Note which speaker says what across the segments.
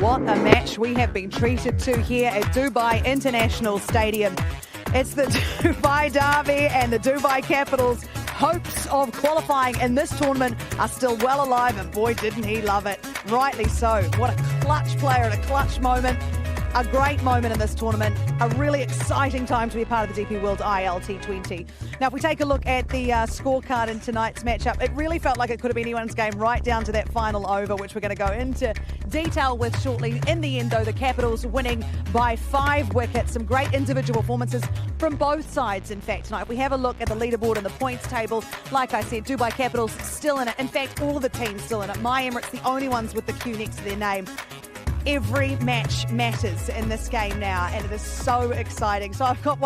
Speaker 1: what a match we have been treated to here at Dubai International Stadium. It's the Dubai Derby, and the Dubai Capital's hopes of qualifying in this tournament are still well alive, and boy, didn't he love it. Rightly so. What a clutch player at a clutch moment. A great moment in this tournament, a really exciting time to be part of the DP World ILT20. Now, if we take a look at the scorecard in tonight's matchup, it really felt like it could have been anyone's game right down to that final over, which we're going to go into detail with shortly. In the end, though, the Capitals winning by 5 wickets. Some great individual performances from both sides, in fact, tonight. If we have a look at the leaderboard and the points table, like I said, Dubai Capitals still in it. In fact, all of the teams still in it. My Emirates, the only ones with the Q next to their name. Every match matters in this game now, and it is so exciting. So I've got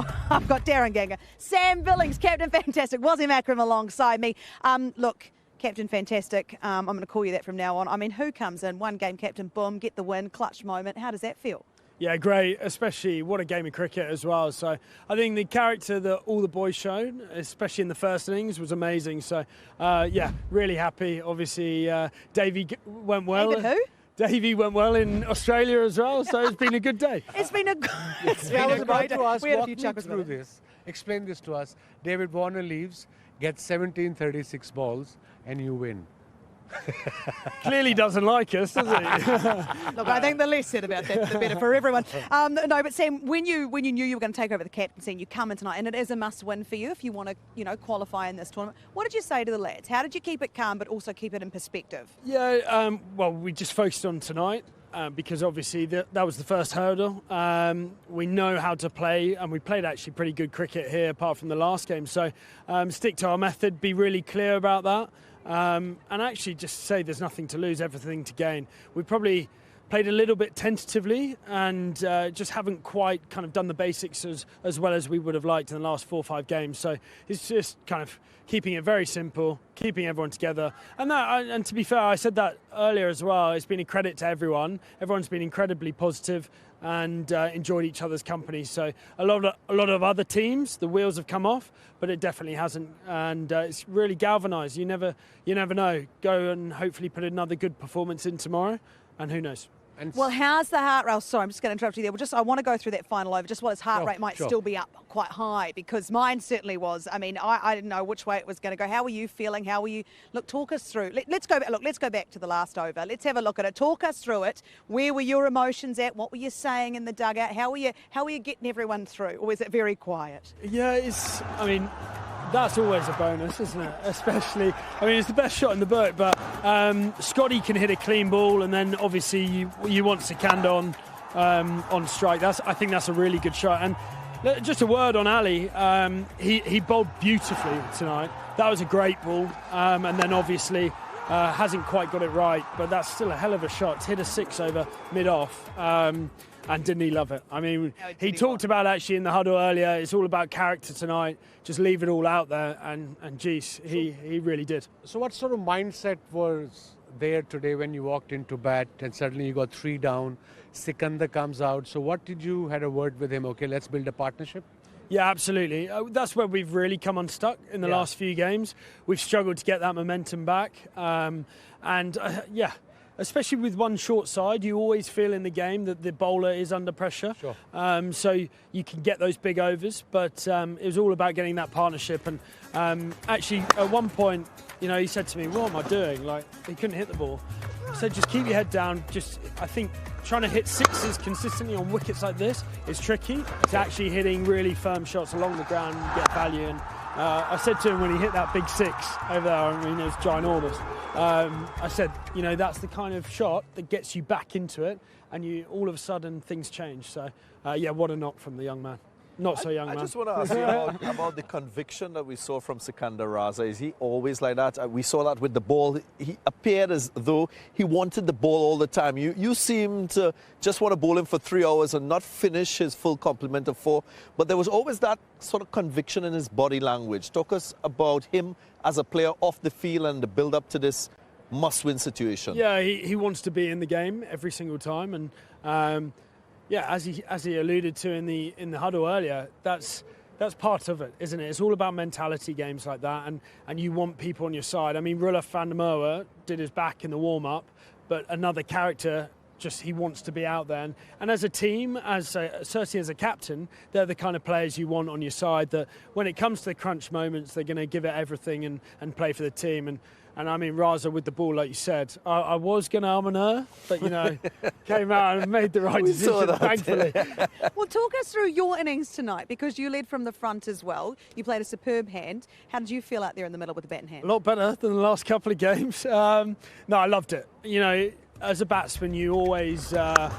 Speaker 1: Darren Ganger, Sam Billings, Captain Fantastic, Wasim Akram alongside me. Look, Captain Fantastic, I'm going to call you that from now on. I mean, who comes in, one game captain, boom, get the win, clutch moment. How does that feel?
Speaker 2: Yeah, great, especially what a game of cricket as well. So I think the character that all the boys showed, especially in the first innings, was amazing. So, yeah, really happy. Obviously, Davey went well.
Speaker 1: David who?
Speaker 2: Davey went well in Australia as well, so it's been a good day.
Speaker 1: It's been a great day. We had a few chuckles through this.
Speaker 3: Explain this to us. David Warner leaves, gets 1736 balls, and you win.
Speaker 2: Clearly doesn't like us, does he?
Speaker 1: Look, I think the less said about that, the better for everyone. No, but Sam, when you knew you were going to take over the captaincy and you come in tonight, and it is a must-win for you if you want to, qualify in this tournament. What did you say to the lads? How did you keep it calm, but also keep it in perspective?
Speaker 2: Yeah, well, we just focused on tonight. Because obviously that was the first hurdle. We know how to play, and we played actually pretty good cricket here apart from the last game. So stick to our method, be really clear about that, and actually just say there's nothing to lose, everything to gain. We probably played a little bit tentatively and just haven't quite kind of done the basics as well as we would have liked in the last 4 or 5 games. So it's just kind of keeping it very simple, keeping everyone together. And to be fair, I said that earlier as well. It's been a credit to everyone. Everyone's been incredibly positive and enjoyed each other's company. So a lot of other teams, the wheels have come off, but it definitely hasn't. And it's really galvanised. You never know. Go and hopefully put another good performance in tomorrow, and who knows.
Speaker 1: Well, how's the heart rate? Oh, sorry, I'm just going to interrupt you there. I want to go through that final over, just what his heart rate might still be up quite high, because mine certainly was. I mean, I didn't know which way it was going to go. How were you feeling? How were you? Look, talk us through. Let's go back to the last over. Let's have a look at it. Talk us through it. Where were your emotions at? What were you saying in the dugout? How were you getting everyone through? Or was it very quiet?
Speaker 2: Yeah, that's always a bonus, isn't it? Especially, it's the best shot in the book, but Scotty can hit a clean ball, and then obviously you want Sikandar on strike. I think that's a really good shot. And just a word on Ali, he bowled beautifully tonight. That was a great ball, and then obviously hasn't quite got it right, but that's still a hell of a shot. To hit a 6 over mid-off. And didn't he love it? I mean, he talked about actually in the huddle earlier, it's all about character tonight. Just leave it all out there. And geez, he really did.
Speaker 3: So what sort of mindset was there today when you walked into bat and suddenly you got 3 down, Sikandar comes out. So what did you had a word with him? Okay, let's build a partnership?
Speaker 2: Yeah, absolutely. That's where we've really come unstuck in the last few games. We've struggled to get that momentum back. Especially with one short side, you always feel in the game that the bowler is under pressure.
Speaker 3: Sure.
Speaker 2: So you can get those big overs, but it was all about getting that partnership. And actually, at one point, he said to me, "What am I doing?" Like, he couldn't hit the ball. I said, "Just keep your head down." I think trying to hit 6s consistently on wickets like this is tricky. It's actually hitting really firm shots along the ground and get value. And I said to him when he hit that big 6 over there, it was ginormous. I said, that's the kind of shot that gets you back into it, and all of a sudden things change. So, what a knock from the young man. Not so young man.
Speaker 4: I just want to ask you about the conviction that we saw from Sikandar Raza. Is he always like that? We saw that with the ball. He appeared as though he wanted the ball all the time. You seem to just want to bowl him for 3 hours and not finish his full complement of 4. But there was always that sort of conviction in his body language. Talk us about him as a player off the field and the build-up to this must-win situation.
Speaker 2: Yeah, he wants to be in the game every single time, and as he alluded to in the huddle earlier, that's part of it, isn't it? It's all about mentality, games like that, and you want people on your side. I mean, Roelof van der Merwe did his back in the warm-up, but another character he wants to be out there. And as a team, certainly as a captain, they're the kind of players you want on your side, that when it comes to the crunch moments, they're going to give it everything and play for the team. And I mean, Raza with the ball, like you said, I was going to arm and her, but, came out and made the right decision, thankfully.
Speaker 1: Well, talk us through your innings tonight, because you led from the front as well. You played a superb hand. How did you feel out there in the middle with the bat in hand?
Speaker 2: A lot better than the last couple of games. No, I loved it. As a batsman, you always, that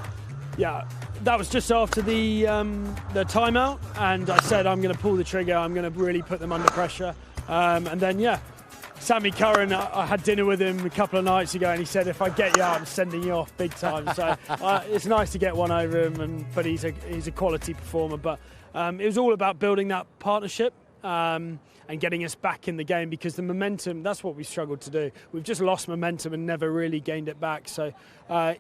Speaker 2: was just after the timeout, and I said I'm going to pull the trigger. I'm going to really put them under pressure, and then Sammy Curran, I had dinner with him a couple of nights ago, and he said, if I get you out, I'm sending you off big time. So it's nice to get one over him, but he's a quality performer. But it was all about building that partnership and getting us back in the game, because the momentum, that's what we struggled to do. We've just lost momentum and never really gained it back. So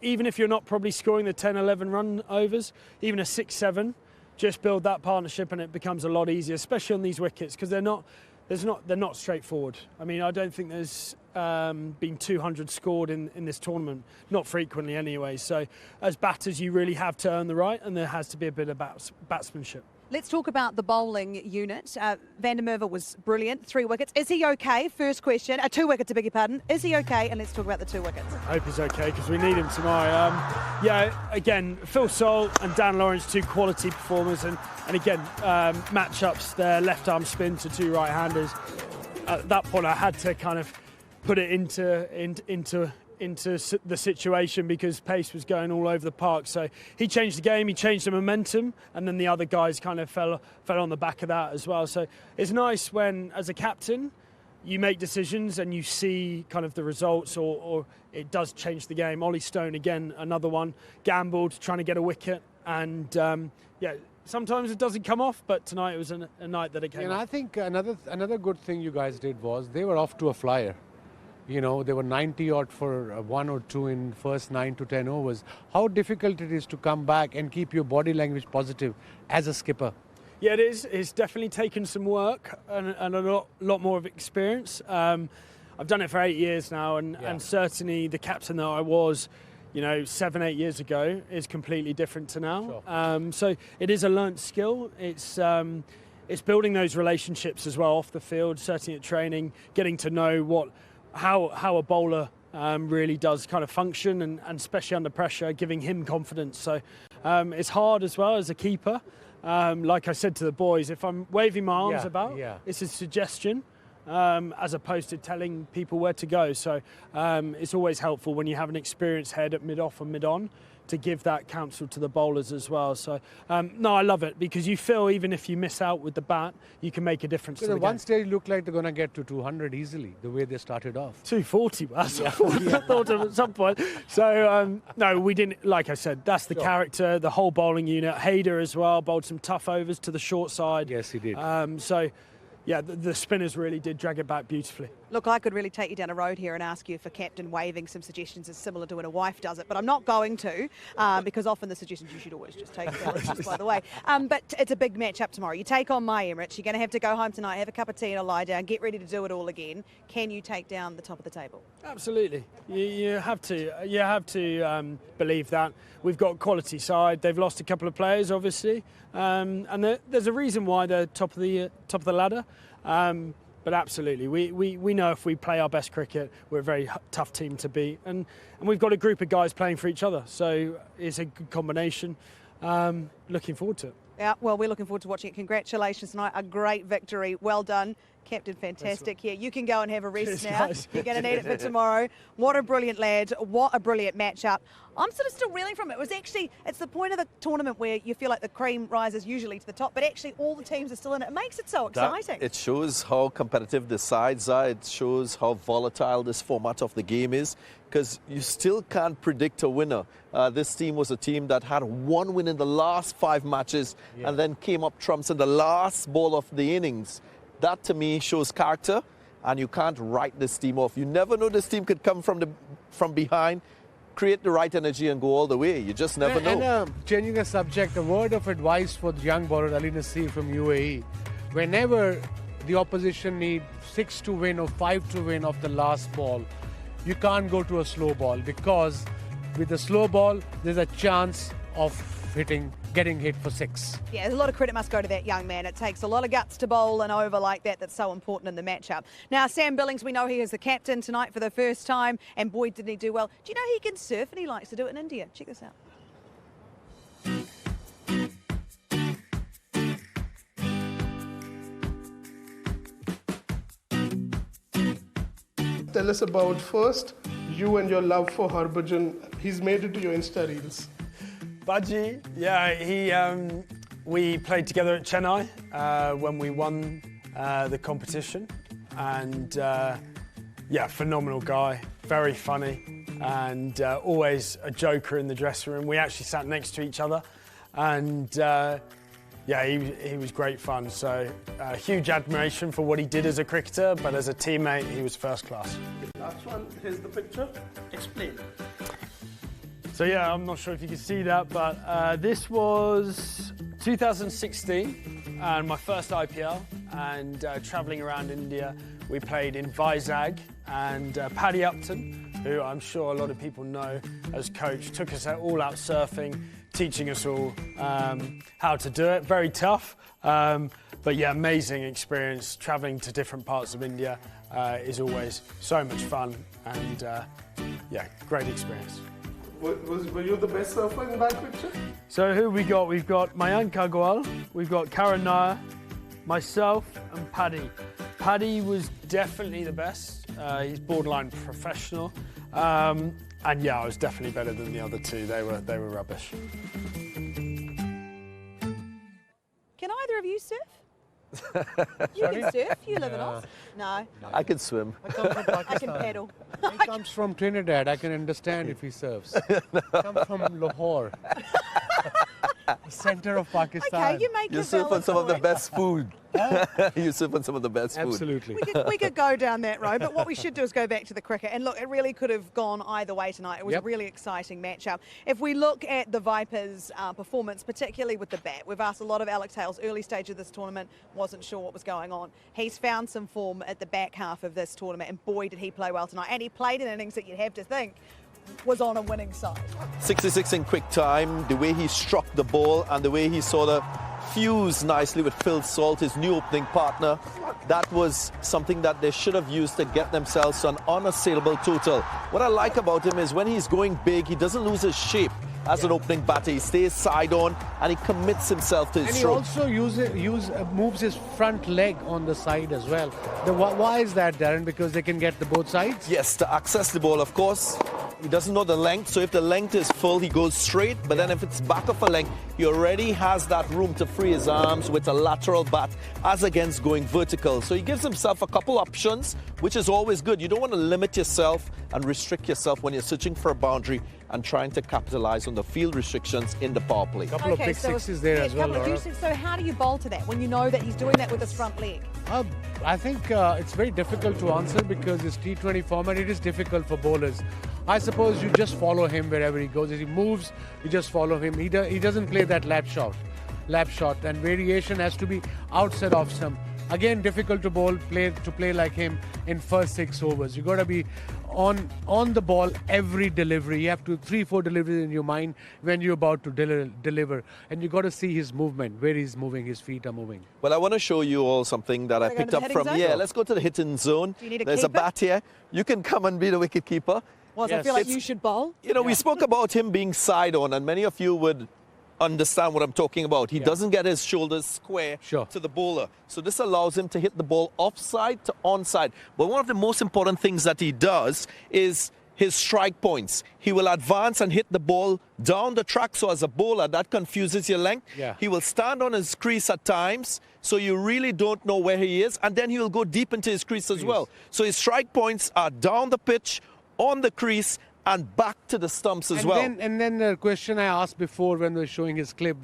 Speaker 2: even if you're not probably scoring the 10, 11 run overs, even a 6, 7, just build that partnership and it becomes a lot easier, especially on these wickets, because they're not straightforward. I mean, I don't think there's been 200 scored in this tournament, not frequently anyway. So as batters, you really have to earn the right, and there has to be a bit of batsmanship.
Speaker 1: Let's talk about the bowling unit. Van der Merwe was brilliant, 3 wickets. Is he okay? First question. 2 wickets, I beg your pardon. Is he okay? And let's talk about the 2 wickets.
Speaker 2: I hope he's okay, because we need him tomorrow. Again, Phil Salt and Dan Lawrence, 2 quality performers, and again, matchups, their left arm spin to 2 right-handers. At that point, I had to kind of put it into the situation, because pace was going all over the park. So he changed the game, he changed the momentum, and then the other guys kind of fell on the back of that as well. So it's nice when, as a captain, you make decisions and you see kind of the results, or it does change the game. Ollie Stone, again, another one, gambled, trying to get a wicket, and sometimes it doesn't come off, but tonight it was a night that it came off.
Speaker 3: And I think another good thing you guys did was they were off to a flyer. They were 90 odd for 1 or 2 in first 9 to 10 overs. How difficult it is to come back and keep your body language positive as a skipper?
Speaker 2: Yeah, it is. It's definitely taken some work and a lot more of experience. I've done it for 8 years now, and certainly the captain that I was, 7, 8 years ago is completely different to now.
Speaker 3: Sure.
Speaker 2: So it is a learnt skill. It's building those relationships as well off the field, certainly at training, getting to know how a bowler really does kind of function, and especially under pressure, giving him confidence. So it's hard as well as a keeper. Like I said to the boys, if I'm waving my arms about, it's a suggestion as opposed to telling people where to go. So it's always helpful when you have an experienced head at mid-off and mid-on to give that counsel to the bowlers as well. So, I love it, because you feel even if you miss out with the bat, you can make a difference to the game.
Speaker 3: One stage looked like they're going to get to 200 easily, the way they started off.
Speaker 2: 240, that's what I thought of at some point. So, no, we didn't, like I said, that's the character, the whole bowling unit. Hayder as well, bowled some tough overs to the short side.
Speaker 3: Yes, he did.
Speaker 2: The spinners really did drag it back beautifully.
Speaker 1: Look, I could really take you down a road here and ask you for captain waving some suggestions as similar to when a wife does it, but I'm not going to, because often the suggestions you should always just take them, just by the way. But it's a big match up tomorrow. You take on my Emirates. You're going to have to go home tonight, have a cup of tea and a lie down, get ready to do it all again. Can you take down the top of the table?
Speaker 2: Absolutely. You have to. You have to believe that. We've got quality side. They've lost a couple of players, obviously, and there's a reason why they're top of the ladder. But absolutely, we know if we play our best cricket, we're a very tough team to beat, and we've got a group of guys playing for each other, so it's a good combination. Looking forward to it.
Speaker 1: Yeah, well, we're looking forward to watching it. Congratulations tonight, a great victory. Well done, Captain, fantastic. Here, you can go and have a rest. Cheers, now. Guys. You're going to need it for tomorrow. What a brilliant lad, what a brilliant matchup. I'm sort of still reeling from it. It's the point of the tournament where you feel like the cream rises usually to the top, but actually all the teams are still in it. It makes it so exciting.
Speaker 4: It shows how competitive the sides are. It shows how volatile this format of the game is, because you still can't predict a winner. This team was a team that had 1 win in the last 5 matches and then came up trumps in the last ball of the innings. That, to me, shows character, and you can't write this team off. You never know, this team could come from behind, create the right energy and go all the way. You just never know.
Speaker 3: And changing the subject, a word of advice for the young bowler Ali Nasir from UAE. Whenever the opposition need 6 to win or 5 to win off the last ball, you can't go to a slow ball, because with a slow ball, there's a chance of getting hit for 6.
Speaker 1: Yeah, a lot of credit must go to that young man. It takes a lot of guts to bowl an over like that. That's so important in the matchup. Now, Sam Billings, we know he is the captain tonight for the first time, and boy, didn't he do well. Do you know he can surf and he likes to do it in India? Check this out.
Speaker 5: Tell us about first you and your love for Harbhajan. He's made it to your Insta Reels.
Speaker 2: Baji, yeah, we played together at Chennai when we won the competition, and yeah, phenomenal guy, very funny, and always a joker in the dressing room. We actually sat next to each other, and yeah, he was great fun. So huge admiration for what he did as a cricketer, but as a teammate, he was first class.
Speaker 5: Last one, here's the picture. Explain.
Speaker 2: So yeah, I'm not sure if you can see that, but this was 2016 and my first IPL, and travelling around India. We played in Vizag, and Paddy Upton, who I'm sure a lot of people know as coach, took us all out surfing, teaching us all how to do it. Very tough, but yeah, amazing experience. Travelling to different parts of India is always so much fun, and yeah, great experience.
Speaker 5: Were you the best surfer in that picture?
Speaker 2: So who we got? We've got Mayank Agarwal, we've got Karan Nair, myself and Paddy. Paddy was definitely the best. He's borderline professional. And yeah, I was definitely better than the other two. They were rubbish.
Speaker 1: Can either of you surf? You can surf? You live in Oz? No.
Speaker 4: I can swim.
Speaker 3: I come from Pakistan.
Speaker 1: I can paddle.
Speaker 3: He comes from Trinidad. I can understand if he surfs. Comes from Lahore, the center of Pakistan.
Speaker 1: Okay, you make
Speaker 4: You
Speaker 1: a
Speaker 4: surf on
Speaker 1: valid
Speaker 4: some of the
Speaker 1: point.
Speaker 4: best food. You surf on some of the best food.
Speaker 3: Absolutely.
Speaker 1: We could go down that road, but what we should do is go back to the cricket. And look, it really could have gone either way tonight. It was a really exciting matchup. If we look at the Vipers' performance, particularly with the bat, we've asked a lot of Alex Hales early stage of this tournament, wasn't sure what was going on. He's found some form at the back half of this tournament, and boy, did he play well tonight. And he played in innings that you'd have to think was on a winning side.
Speaker 4: 66 in quick time, the way he struck the ball and the way he sort of fused nicely with Phil Salt, his new opening partner. That was something that they should have used to get themselves an unassailable total. What I like about him is when he's going big, he doesn't lose his shape as an opening batter. He stays side on and he commits himself to his
Speaker 3: And he
Speaker 4: stroke.
Speaker 3: also moves his front leg on the side as well. Why is that, Darren? Because they can get the both sides?
Speaker 4: Yes, to access the ball, of course. He doesn't know the length, so if the length is full, he goes straight. But then if it's back of a length, he already has that room to free his arms with a lateral bat as against going vertical. So he gives himself a couple options, which is always good. You don't want to limit yourself and restrict yourself when you're searching for a boundary and trying to capitalize on the field restrictions in the power play.
Speaker 3: A couple of big sixes there as well, Laura.
Speaker 1: So how do you bowl to that when you know that he's doing that with his front leg?
Speaker 3: I think it's very difficult to answer because this T20 format, it is difficult for bowlers. I suppose you just follow him wherever he goes. If he moves, you just follow him. He doesn't play that lap shot, and variation has to be outside off stump. Again, difficult to play like him in first 6 overs. You got to be on the ball every delivery. You have to 3-4 deliveries in your mind when you're about to deliver, and you got to see his movement, where he's moving, his feet are moving.
Speaker 4: Well, I want to show you all something that I picked up from. Yeah, let's go to the hitting zone.
Speaker 1: Do you need a
Speaker 4: There's
Speaker 1: keeper?
Speaker 4: a bat here. You can come and be the wicket keeper.
Speaker 1: I feel like you should bowl.
Speaker 4: You know, we spoke about him being side on, and many of you would understand what I'm talking about. He doesn't get his shoulders square to the bowler. So this allows him to hit the ball offside to onside. But one of the most important things that he does is his strike points. He will advance and hit the ball down the track. So as a bowler, that confuses your length. He will stand on his crease at times, so you really don't know where he is. And then he will go deep into his crease as well. So his strike points are down the pitch, on the crease, and back to the stumps as well.
Speaker 3: And then the question I asked before when we were showing his clip,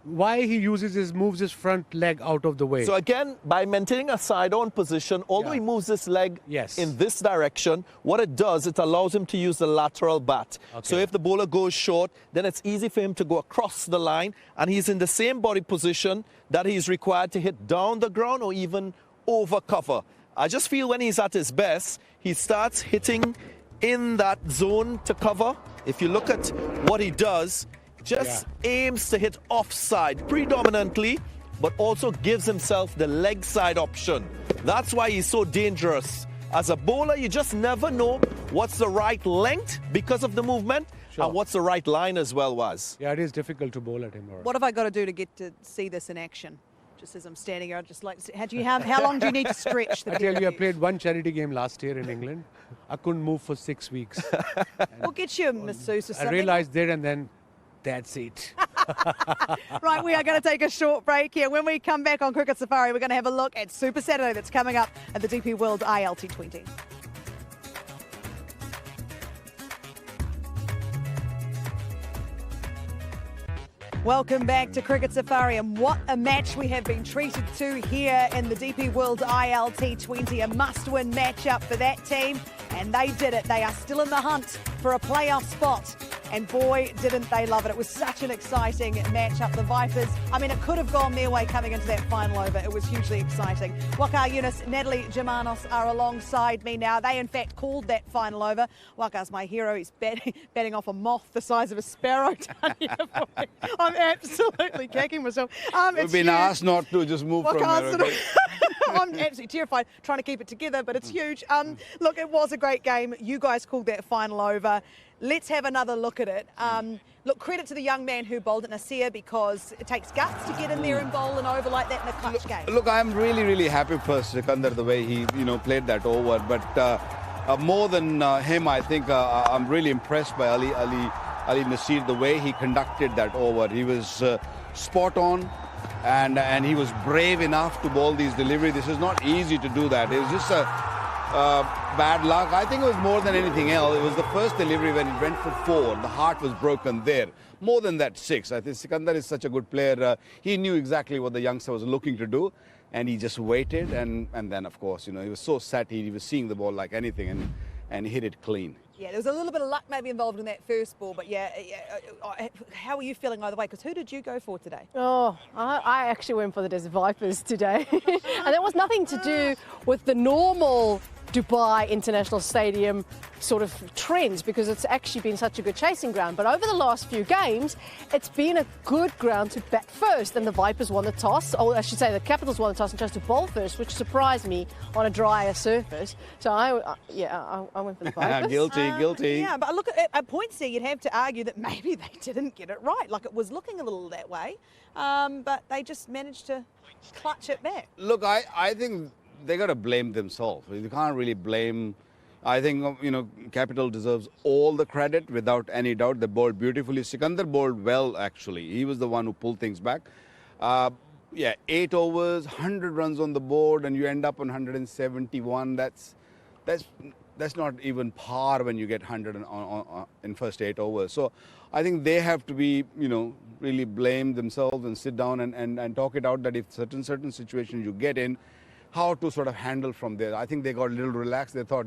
Speaker 3: why he moves his front leg out of the way.
Speaker 4: So again, by maintaining a side-on position, although he moves this leg in this direction, what it does, it allows him to use the lateral bat. So if the bowler goes short, then it's easy for him to go across the line, and he's in the same body position that he's required to hit down the ground or even over cover. I just feel when he's at his best, he starts hitting in that zone to cover, If you look at what he does, just aims to hit offside predominantly, but also gives himself the leg side option. That's why he's so dangerous. As a bowler, you just never know what's the right length because of the movement, and what's the right line as well, Was.
Speaker 3: Yeah, it is difficult to bowl at him.
Speaker 1: What have I got to do to get to see this in action? Just as I'm standing here, I'd just like to, how long do you need to stretch the
Speaker 3: I tell you, I
Speaker 1: period?
Speaker 3: played one charity game last year in England. I couldn't move for 6 weeks.
Speaker 1: We'll get you a masseuse or
Speaker 3: I
Speaker 1: something.
Speaker 3: realized there and then, that's it.
Speaker 1: Right, we are going to take a short break here. When we come back on Cricket Safari, we're going to have a look at Super Saturday that's coming up at the DP World ILT20. Welcome back to Cricket Safari, and what a match we have been treated to here in the DP World ILT20. A must-win matchup for that team, and they did it. They are still in the hunt for a playoff spot, and boy, didn't they love it. It was such an exciting matchup. The Vipers, I mean, it could have gone their way coming into that final over. It was hugely exciting. Waka Yunus, Natalie Germanos are alongside me now. They, in fact, called that final over. Waka's my hero. He's batting off a moth the size of a sparrow. I'm absolutely kicking myself.
Speaker 6: We've been asked not to just move from there. Okay?
Speaker 1: I'm absolutely terrified trying to keep it together, but it's huge. Look, it was a great game. You guys called that final over. Let's have another look at it. Look, credit to the young man who bowled at Nasir, because it takes guts to get in there and bowl an over like that in a clutch game.
Speaker 6: Look, I'm really happy for Sikandar the way he played that over. But more than him, I think I'm really impressed by Ali Nasir, the way he conducted that over. He was spot on, and he was brave enough to bowl these deliveries. This is not easy to do that. It was just bad luck. I think it was more than anything else. It was the first delivery when it went for 4. The heart was broken there. More than that, 6. I think Sikandar is such a good player. He knew exactly what the youngster was looking to do, and he just waited. And then, of course, he was so set. He was seeing the ball like anything, and hit it clean.
Speaker 1: Yeah, there was a little bit of luck maybe involved in that first ball, but how are you feeling either way? Because who did you go for today?
Speaker 7: Oh, I actually went for the Desert Vipers today. And it was nothing to do with the normal Dubai International Stadium sort of trends, because it's actually been such a good chasing ground. But over the last few games, it's been a good ground to bat first, and the Vipers won the toss, or I should say the Capitals won the toss and chose to bowl first, which surprised me on a drier surface. So I went for the Vipers.
Speaker 6: Guilty.
Speaker 1: Yeah, but look, at points there, you'd have to argue that maybe they didn't get it right. Like, it was looking a little that way, but they just managed to clutch it back.
Speaker 6: Look, I think they got to blame themselves. You can't really blame. I think, Capital deserves all the credit without any doubt. They bowled beautifully. Sikandar bowled well, actually. He was the one who pulled things back. 8 overs, 100 runs on the board, and you end up on 171. That's not even par when you get 100 in first 8 overs. So I think they have to be, really blame themselves and sit down and talk it out, that if certain situations you get in, how to sort of handle from there. I think they got a little relaxed. They thought,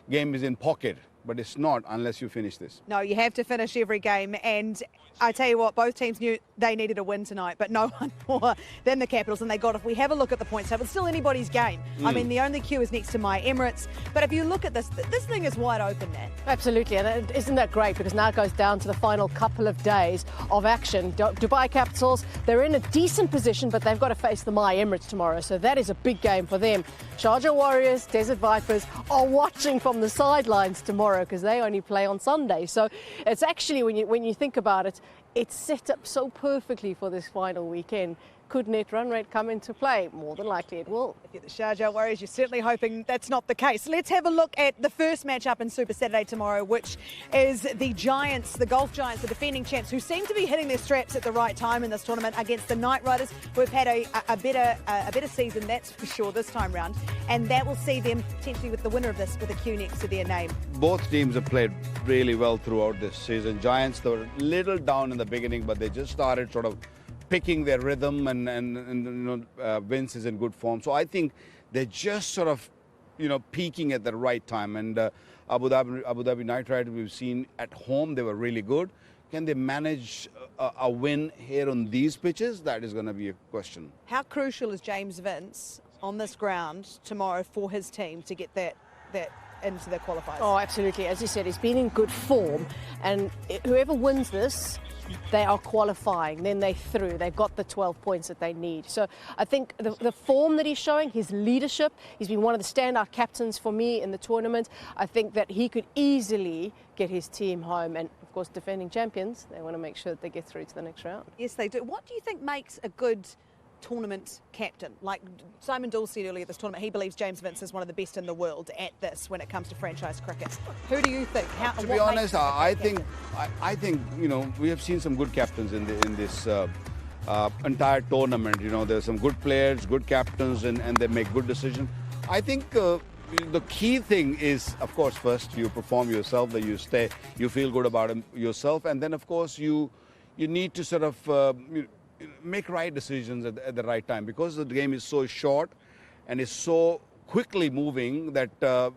Speaker 6: game is in pocket, but it's not unless you finish this.
Speaker 1: No, you have to finish every game, and I tell you what, both teams knew they needed a win tonight, but no one more than the Capitals, and they got it. If we have a look at the points table, it's still anybody's game. I mean, the only queue is next to my Emirates, but if you look at this thing is wide open, Nat.
Speaker 7: Absolutely, and isn't that great? Because now it goes down to the final couple of days of action. Dubai Capitals, they're in a decent position, but they've got to face the My Emirates tomorrow, so that is a big game for them. Sharjah Warriors, Desert Vipers are watching from the sidelines tomorrow, because they only play on Sunday. So it's actually, when you think about it, it's set up so perfectly for this final weekend. Could net run rate come into play? More than likely it will.
Speaker 1: If you're the Sharjah Warriors, you're certainly hoping that's not the case. Let's have a look at the first match-up in Super Saturday tomorrow, which is the Giants, the Golf Giants, the defending champs, who seem to be hitting their straps at the right time in this tournament, against the Knight Riders, who have had a better season, that's for sure, this time round. And that will see them potentially with the winner of this with a Q next to their name.
Speaker 6: Both teams have played really well throughout this season. Giants, they were a little down in the beginning, but they just started sort of picking their rhythm, and Vince is in good form. So I think they're just sort of, peaking at the right time. And Abu Dhabi Knight Riders, we've seen at home, they were really good. Can they manage a win here on these pitches? That is going to be a question.
Speaker 1: How crucial is James Vince on this ground tomorrow for his team to get that into the qualifiers.
Speaker 7: Oh, absolutely. As you said, he's been in good form, and whoever wins this, they are qualifying. Then they're through. They've got the 12 points that they need. So I think the form that he's showing, his leadership, he's been one of the standout captains for me in the tournament. I think that he could easily get his team home. And of course, defending champions, they want to make sure that they get through to the next round.
Speaker 1: Yes, they do. What do you think makes a good tournament captain? Like Simon Dool said earlier this tournament, he believes James Vince is one of the best in the world at this when it comes to franchise cricket. Who do you think?
Speaker 6: To be honest, I think you know, we have seen some good captains in this entire tournament. You know, there's some good players, good captains, and they make good decisions. I think the key thing is, of course, first you perform yourself, that you feel good about yourself, and then of course you need to sort of make right decisions at the right time, because the game is so short and is so quickly moving that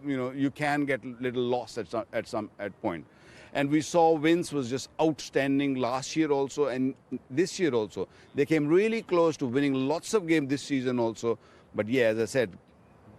Speaker 6: you know, you can get a little lost at point. And we saw Vince was just outstanding last year also, and this year also. They came really close to winning lots of games this season also. But yeah, as I said,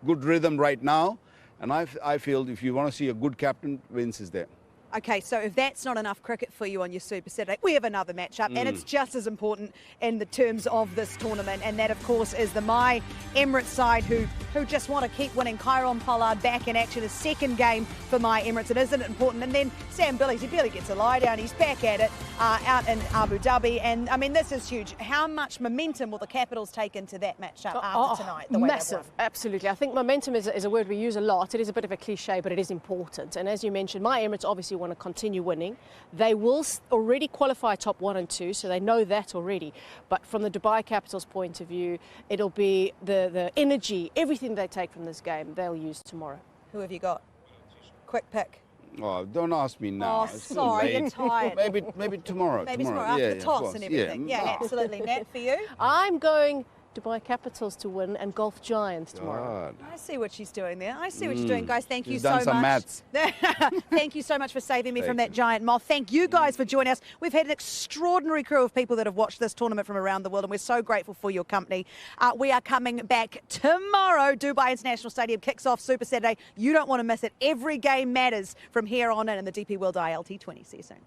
Speaker 6: good rhythm right now, and I feel if you want to see a good captain, Vince is there.
Speaker 1: Okay, so if that's not enough cricket for you on your Super Saturday, we have another matchup, and it's just as important in the terms of this tournament, and that, of course, is the My Emirates side who just want to keep winning. Kieron Pollard back in action, his second game for My Emirates. It isn't important. And then Sam Billies, he barely gets a lie down. He's back at it out in Abu Dhabi, and I mean, this is huge. How much momentum will the Capitals take into that matchup after tonight? The way
Speaker 7: massive, absolutely. I think momentum is a word we use a lot. It is a bit of a cliche, but it is important. And as you mentioned, My Emirates obviously want to continue winning. They will already qualify top 1 and 2, so they know that already. But from the Dubai Capitals point of view, it'll be the energy, everything they take from this game, they'll use tomorrow.
Speaker 1: Who have you got? Quick pick.
Speaker 6: Oh, don't ask me now.
Speaker 1: Oh,
Speaker 6: It's too
Speaker 1: sorry,
Speaker 6: late.
Speaker 1: you're tired.
Speaker 6: Maybe tomorrow.
Speaker 1: Maybe tomorrow
Speaker 6: Yeah,
Speaker 1: after the
Speaker 6: of
Speaker 1: toss
Speaker 6: course.
Speaker 1: and everything. Yeah, absolutely. Nat, for you?
Speaker 7: I'm going Dubai Capitals to win and Golf Giants tomorrow.
Speaker 6: God.
Speaker 1: I see what she's doing there. I see what you're doing, guys. Thank you
Speaker 6: She's
Speaker 1: so
Speaker 6: done some
Speaker 1: much.
Speaker 6: maths.
Speaker 1: Thank you so much for saving me from that
Speaker 6: Thank you.
Speaker 1: giant moth. Thank you guys for joining us. We've had an extraordinary crew of people that have watched this tournament from around the world, and we're so grateful for your company. We are coming back tomorrow. Dubai International Stadium kicks off Super Saturday. You don't want to miss it. Every game matters from here on in the DP World ILT20. See you soon.